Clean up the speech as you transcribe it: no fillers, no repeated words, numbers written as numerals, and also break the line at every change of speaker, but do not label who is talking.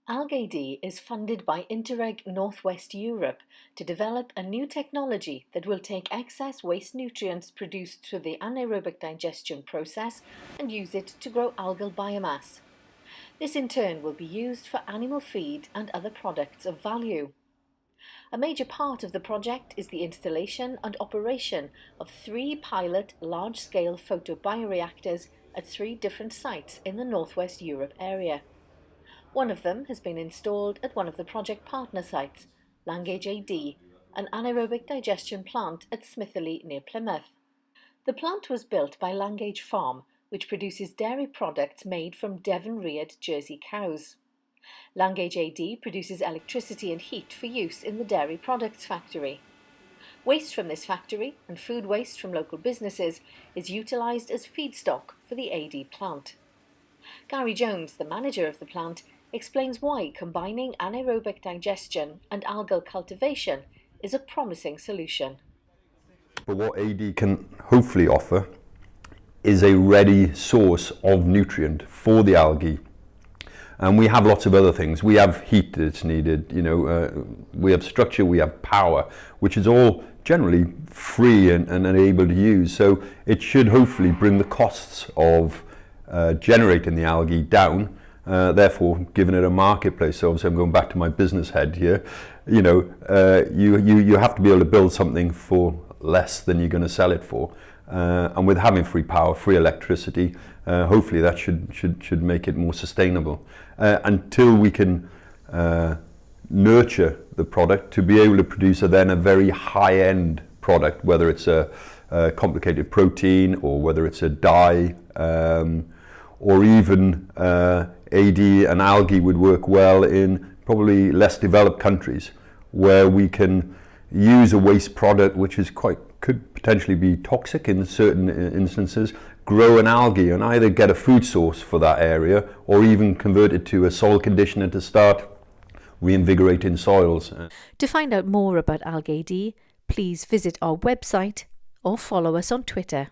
ALG-AD is funded by INTERREG North West Europe to develop a new technology that will take excess waste nutrients produced through the anaerobic digestion process and use it to grow algal biomass. This in turn will be used for animal feed and other products of value. A major part of the project is the installation and operation of 3 pilot large-scale photobioreactors at 3 different sites in the North West Europe area. One of them has been installed at one of the project partner sites, Langage AD, an anaerobic digestion plant at Smithaleigh near Plymouth. The plant was built by Langage Farm, which produces dairy products made from Devon-reared Jersey cows. Langage AD produces electricity and heat for use in the dairy products factory. Waste from this factory and food waste from local businesses is utilised as feedstock for the AD plant. Gary Jones, the manager of the plant, explains why combining anaerobic digestion and algal cultivation is a promising solution.
But what AD can hopefully offer is a ready source of nutrient for the algae. And we have lots of other things. We have heat that's needed, we have structure, we have power, which is all generally free and able to use. So it should hopefully bring the costs of generating the algae down, therefore giving it a marketplace. So obviously I'm going back to my business head here. You have to be able to build something for less than you're going to sell it for. And with having free power, free electricity, hopefully that should make it more sustainable. Until we can nurture the product to be able to produce a very high-end product, whether it's a complicated protein or whether it's a dye, or even AD and algae would work well in probably less developed countries where we can use a waste product which is could potentially be toxic in certain instances, grow an algae and either get a food source for that area or even convert it to a soil conditioner to start reinvigorating soils.
To find out more about ALG-AD, please visit our website or follow us on Twitter.